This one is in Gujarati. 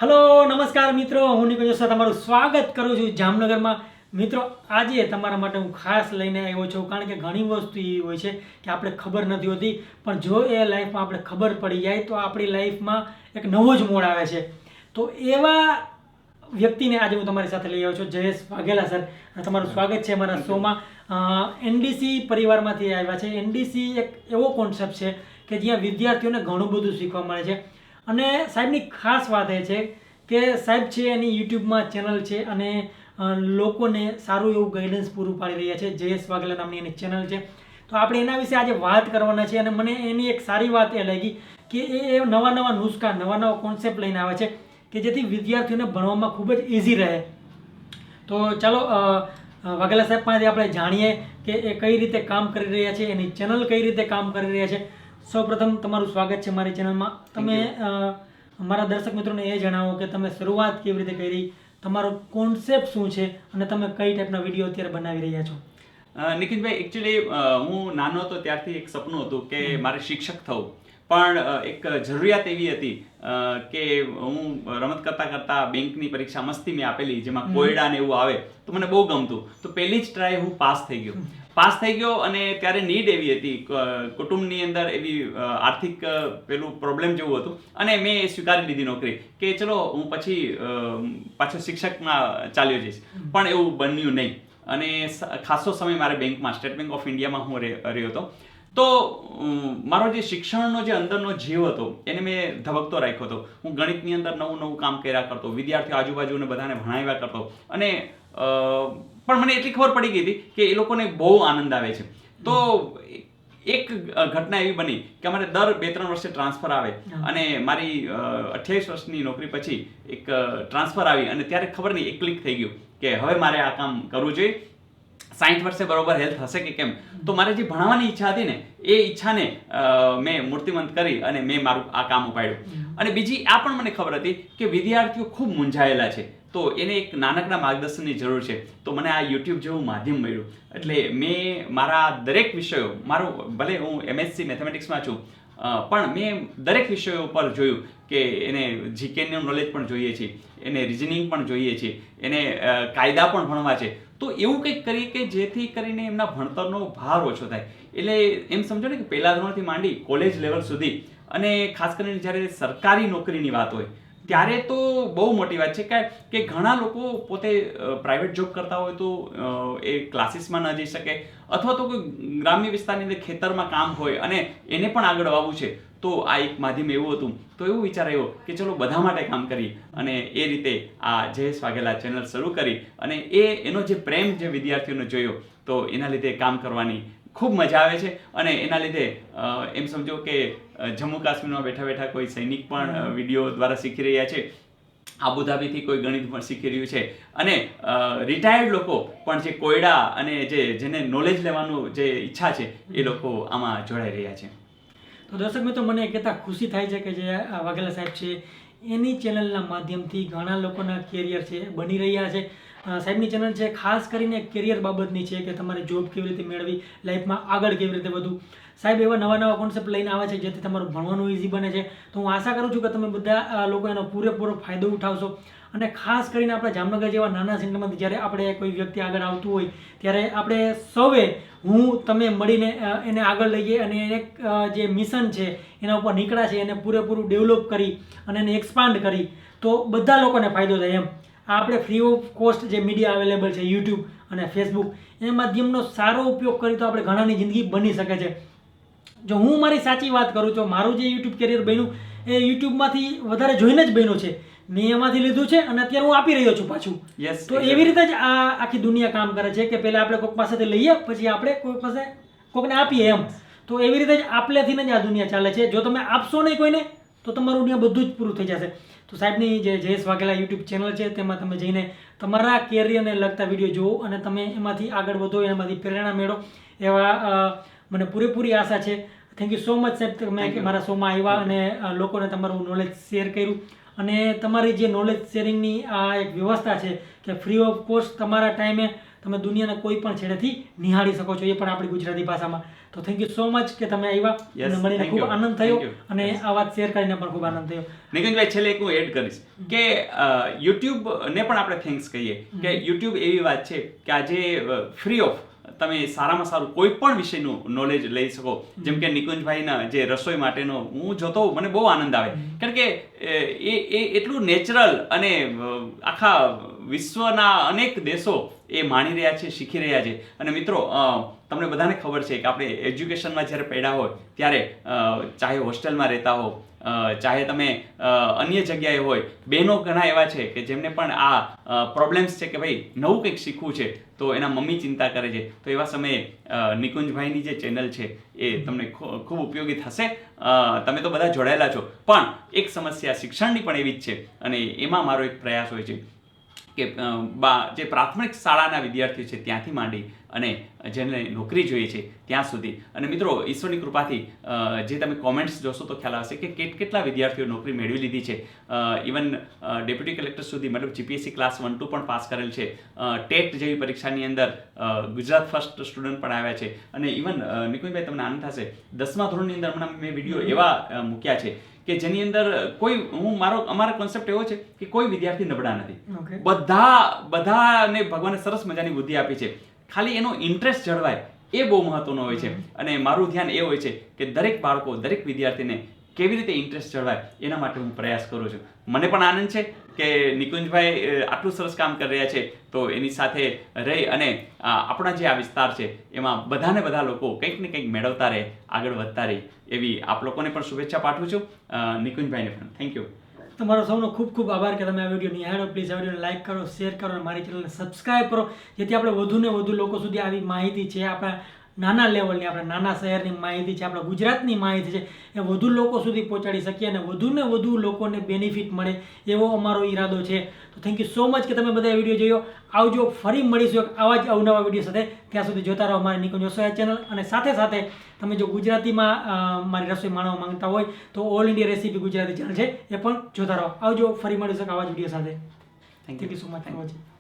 હલો નમસ્કાર મિત્રો, હું નિકુંજ જોશી તમારું સ્વાગત કરું છું જામનગરમાં. મિત્રો, આજે તમારા માટે હું ખાસ લઈને આવ્યો છું, કારણ કે ઘણી વસ્તુ એવી હોય છે કે આપણે ખબર નથી હોતી, પણ જો એ લાઈફમાં આપણે ખબર પડી જાય તો આપણી લાઈફમાં એક નવો જ મોડ આવે છે. તો એવા વ્યક્તિને આજે હું તમારી સાથે લઈ આવ્યો છું, જયેશ વાઘેલા સર. તમારું સ્વાગત છે અમારા શોમાં. એનડીસી પરિવારમાંથી આવ્યા છે. એનડીસી એક એવો કોન્સેપ્ટ છે કે જ્યાં વિદ્યાર્થીઓને ઘણું બધું શીખવા મળે છે. અને સાહેબની ખાસ વાત એ છે કે સાહેબ છે એની યુટ્યુબમાં ચેનલ છે અને લોકોને સારું એવું ગાઈડન્સ પૂરું પાડી રહ્યા છે. જયેશ વાઘેલા નામની એની ચેનલ છે. તો આપણે એના વિશે આજે વાત કરવાના છે. અને મને એની એક સારી વાત એ લાગી કે એ નવા નવા નુસ્ખા, નવા નવા કોન્સેપ્ટ લઈને આવે છે કે જેથી વિદ્યાર્થીઓને ભણવામાં ખૂબ જ ઇઝી રહે. તો ચાલો વાઘેલા સાહેબ પાસેથી આપણે જાણીએ કે એ કઈ રીતે કામ કરી રહ્યા છે, એની ચેનલ કઈ રીતે કામ કરી રહ્યા છે. સૌપ્રથમ તમારું સ્વાગત છે મારી ચેનલમાં. તમે મારા દર્શક મિત્રોને એ જણાવો કે તમે શરૂઆત કેવી રીતે કરી, તમારો કોન્સેપ્ટ શું છે અને તમે કઈ ટાઈપના વિડીયો અત્યારે બનાવી રહ્યા છો. નિકિતભાઈ, એકચ્યુઅલી હું નાનો હતો ત્યારથી એક સપનું હતું કે મારે શિક્ષક થવું. પણ એક જરૂરિયાત એવી હતી કે હું રમત કરતા કરતા બેંકની પરીક્ષા મસ્તી મેં આપેલી, જેમાં કોયડા ને એવું આવે તો મને બહુ ગમતું. તો પહેલી જ ટ્રાય હું પાસ થઈ ગયો. અને ત્યારે નીડ એવી હતી, કુટુંબની અંદર એવી આર્થિક પેલું પ્રોબ્લેમ જેવું હતું, અને મેં એ સ્વીકારી લીધી નોકરી કે ચલો હું પછી પાછો શિક્ષકમાં ચાલ્યો જઈશ. પણ એવું બન્યું નહીં. અને ખાસો સમય મારે બેંકમાં, સ્ટેટ બેંક ઓફ ઇન્ડિયામાં હું રહ્યો હતો. તો મારો જે શિક્ષણનો જે અંદરનો જીવ હતો એને મેં ધબકતો રાખ્યો હતો. હું ગણિતની અંદર નવું નવું કામ કર્યા કરતો, વિદ્યાર્થીઓ આજુબાજુને બધાને ભણાવ્યા કરતો. અને પણ મને એટલી ખબર પડી ગઈ હતી કે એ લોકોને બહુ આનંદ આવે છે. તો એક ઘટના એવી બની કે અમારે દર 2-3 વર્ષે ટ્રાન્સફર આવે, અને મારી 28 વર્ષની નોકરી પછી એક ટ્રાન્સફર આવી, અને ત્યારે ખબર નહીં, એક ક્લિક થઈ ગયું કે હવે મારે આ કામ કરવું જોઈએ. 60 વર્ષે બરોબર હેલ્થ હશે કે કેમ. તો મારે જે ભણાવવાની ઈચ્છા હતી ને, એ ઈચ્છાને મેં મૂર્તિમંત કરી અને મેં મારું આ કામ ઉપાડ્યું. અને બીજી આ પણ મને ખબર હતી કે વિદ્યાર્થીઓ ખૂબ મૂંઝાયેલા છે, તો એને એક નાનકડા માર્ગદર્શનની જરૂર છે. તો મને આ યુટ્યુબ જેવું માધ્યમ મળ્યું. એટલે મેં મારા દરેક વિષયો, મારું ભલે હું MSc મેથેમેટિક્સમાં છું, પણ મેં દરેક વિષયો પર જોયું કે એને જીકેનું નોલેજ પણ જોઈએ છે, એને રિઝનિંગ પણ જોઈએ છે, એને કાયદા પણ ભણવા છે. તો એવું કંઈક કરી કે જેથી કરીને એમના ભણતરનો ભાર ઓછો થાય. એટલે એમ સમજો ને કે પહેલા ધોરણથી માંડી કોલેજ લેવલ સુધી, અને ખાસ કરીને જ્યારે સરકારી નોકરીની વાત હોય ત્યારે તો બહુ મોટી વાત છે કે ઘણા લોકો પોતે પ્રાઇવેટ જોબ કરતા હોય તો એ ક્લાસીસમાં ન જઈ શકે, અથવા તો કોઈ ગ્રામ્ય વિસ્તારની અંદર ખેતરમાં કામ હોય અને એને પણ આગળ આવવું છે. તો આ એક માધ્યમ એવું હતું. તો એવું વિચાર આવ્યો કે ચલો બધા માટે કામ કરીએ, અને એ રીતે આ જયેશ વાઘેલા ચેનલ શરૂ કરી. અને એનો જે પ્રેમ જે વિદ્યાર્થીઓને જોયો, તો એના લીધે કામ કરવાની ખૂબ મજા આવે છે. અને એના લીધે એમ સમજો કે જમ્મુ કાશ્મીરમાં બેઠા બેઠા કોઈ સૈનિક પણ વિડીયો દ્વારા શીખી રહ્યા છે, આબુધાબીથી કોઈ ગણિત પણ શીખી રહ્યું છે, અને રિટાયર્ડ લોકો પણ જે કોયડા અને જેને નોલેજ લેવાનું જે ઈચ્છા છે, એ લોકો આમાં જોડાઈ રહ્યા છે. તો દર્શક મિત્રો, મને કહેતા ખુશી થાય છે કે જે વાઘેલા સાહેબ છે એની ચેનલના માધ્યમથી ઘણા લોકોના કેરિયર છે બની રહ્યા છે. સાહેબની ચેનલ છે ખાસ કરીને કેરિયર બાબતની છે કે તમારે જોબ કેવી રીતે મેળવી, લાઈફમાં આગળ કેવી રીતે વધવું. સાહેબ એવા નવા નવા કોન્સેપ્ટ લઈને આવે છે જેથી તમારું ભણવાનું ઇઝી બને છે. તો હું આશા કરું છું કે તમે બધા લોકો એનો પૂરેપૂરો ફાયદો ઉઠાવશો. અને ખાસ કરીને આપણે જામનગર જેવા નાના સેન્ટરમાંથી જ્યારે આપણે કોઈ વ્યક્તિ આગળ આવતું હોય ત્યારે આપણે સૌએ, તમે મળીને એને આગળ લઈએ અને એક જે મિશન છે એના ઉપર નીકળ્યા છે એને પૂરેપૂરું ડેવલપ કરી અને એને એક્સપાન્ડ કરી તો બધા લોકોને ફાયદો થાય એમ. આપણે ફ્રી ઓફ કોસ્ટ જે મીડિયા અવેલેબલ છે, યુટ્યુબ અને ફેસબુક, એ માધ્યમનો સારો ઉપયોગ કરી તો આપણે ઘણાની જિંદગી બની શકે છે. જો હું મારી સાચી વાત કરું તો મારું જે યુટ્યુબ કેરિયર બન્યું એ યુટ્યુબમાંથી વધારે જોઈને જ બન્યું છે. મેં એમાંથી લીધું છે અને અત્યારે હું આપી રહ્યો છું પાછું. તો એવી રીતે જ આ આખી દુનિયા કામ કરે છે કે પહેલાં આપણે કોઈક પાસેથી લઈએ, પછી આપણે કોઈકને આપીએ એમ. તો એવી રીતે જ આપલેથી જ આ દુનિયા ચાલે છે. જો તમે આપશો નહીં કોઈને તો તમારું દુનિયા બધું જ પૂરું થઈ જશે. તો સાહેબની જે જયેશ વાઘેલા યુટ્યુબ ચેનલ છે તેમાં તમે જઈને તમારા કેરિયરને લગતા વિડીયો જુઓ અને તમે એમાંથી આગળ વધો, એમાંથી પ્રેરણા મેળવો, એવા મને પૂરેપૂરી આશા છે. થેન્ક યુ સો મચ સાહેબ, તમે મારા શોમાં આવ્યા અને લોકોને તમારું નોલેજ શેર કર્યું. અને તમારી જે નોલેજ શેરિંગની આ એક વ્યવસ્થા છે કે ફ્રી ઓફ કોસ્ટ તમારા ટાઈમે તમે દુનિયાના કોઈ પણ છેડેથી નિહાળી શકો છો, એ પણ આપણી ગુજરાતી ભાષામાં. તો થેન્ક યુ સો મચ કે તમે આવ્યા, Yes, અને મળીને thank ખૂબ you. આનંદ થયો, Thank you. અને આ વાત શેર કરીને પણ ખૂબ આનંદ થયો. નિકુંજભાઈ, છેલ્લે એક હું એડ કરીશ કે યુટ્યુબ ને પણ આપણે થેન્ક્સ કહીએ કે યુટ્યુબ એવી વાત છે કે આજે ફ્રી ઓફ તમે સારામાં સારું કોઈ પણ વિષયનું નોલેજ લઈ શકો. જેમ કે નિકુંજભાઈના જે રસોઈ માટેનો હું જોતો હોઉં, મને બહુ આનંદ આવે, કારણ કે એ એટલું નેચરલ, અને આખા વિશ્વના અનેક દેશો એ માણી રહ્યા છે, શીખી રહ્યા છે. અને મિત્રો, તમને બધાને ખબર છે કે આપણે એજ્યુકેશનમાં જ્યારે પડ્યા હોય ત્યારે ચાહે હોસ્ટેલમાં રહેતા હો, ચાહે તમે અન્ય જગ્યાએ હોય, બહેનો ઘણા એવા છે કે જેમને પણ આ પ્રોબ્લેમ્સ છે કે ભાઈ નવું કંઈક શીખવું છે, તો એના મમ્મી ચિંતા કરે છે. તો એવા સમયે નિકુંજભાઈની જે ચેનલ છે એ તમને ખૂબ ઉપયોગી થશે. તમે તો બધા જોડાયેલા છો, પણ એક સમસ્યા શિક્ષણની પણ એવી જ છે, અને એમાં મારો એક પ્રયાસ હોય છે કે જે પ્રાથમિક શાળાના વિદ્યાર્થીઓ છે ત્યાંથી માંડી અને જેને નોકરી જોઈએ છે ત્યાં સુધી. અને મિત્રો, ઈશ્વરની કૃપાથી જે તમે કોમેન્ટ્સ જોશો તો ખ્યાલ આવશે કે કેટલા વિદ્યાર્થીઓ નોકરી મેળવી લીધી છે. ઇવન ડેપ્યુટી કલેક્ટર સુધી, મતલબ જીપીએસસી ક્લાસ 1-2 પણ પાસ કરેલ છે. ટેટ જેવી પરીક્ષાની અંદર ગુજરાત ફર્સ્ટ સ્ટુડન્ટ પણ આવ્યા છે. અને ઇવન નિકુંજભાઈ, તમને આનંદ થશે, 10મા ધોરણની અંદર હમણાં મેં વિડીયો એવા મૂક્યા છે કે જેની અંદર અમારો કોન્સેપ્ટ એવો છે કે કોઈ વિદ્યાર્થી નબળા નથી. બધાને ભગવાને સરસ મજાની બુદ્ધિ આપી છે, ખાલી એનો ઇન્ટરેસ્ટ જળવાય એ બહુ મહત્વનો હોય છે. અને મારું ધ્યાન એ હોય છે કે દરેક બાળકો, દરેક વિદ્યાર્થીને કેવી રીતે ઇન્ટરેસ્ટ જળવાય એના માટે હું પ્રયાસ કરું છું. મને પણ આનંદ છે કે નિકુંજભાઈ આટલું સરસ કામ કરી રહ્યા છે, તો એની સાથે રહી અને આપણા જે આ વિસ્તાર છે એમાં બધા લોકો કંઈક ને કંઈક મેળવતા રહે, આગળ વધતા રહે, એવી આપ લોકોને પણ શુભેચ્છા પાઠવું છું. નિકુંજભાઈને પણ થેન્ક યુ. તમારો સૌનો ખૂબ ખૂબ આભાર કે તમે આ વિડીયો નિહાળો. પ્લીઝ આ વિડીયોને લાઈક કરો, શેર કરો, અને મારી ચેનલને સબસ્ક્રાઈબ કરો, જેથી આપણે વધુને વધુ લોકો સુધી આવી માહિતી છે, આપણા નાના લેવલની, આપણા નાના શહેરની માહિતી છે, આપણા ગુજરાતની માહિતી છે, એ વધુ લોકો સુધી પહોંચાડી શકીએ અને વધુને વધુ લોકોને બેનિફિટ મળે, એવો અમારો ઈરાદો છે. તો થેન્ક યુ સો મચ કે તમે બધા વિડીયો જોયો. આવજો, ફરી મળીશું આવા જ અવનવા વિડીયો સાથે. ત્યાં સુધી જોતા રહો અમારી નિકુંજ રસોઈયા ચેનલ. અને સાથે સાથે તમે જો ગુજરાતીમાં મારી રસોઈ માણવા માંગતા હોય તો all India recipe Gujarati channel છે, એ પણ જોતા રહો. આવજો, ફરી મળીશું આવા જ વિડીયો સાથે. Thank you so much for watching.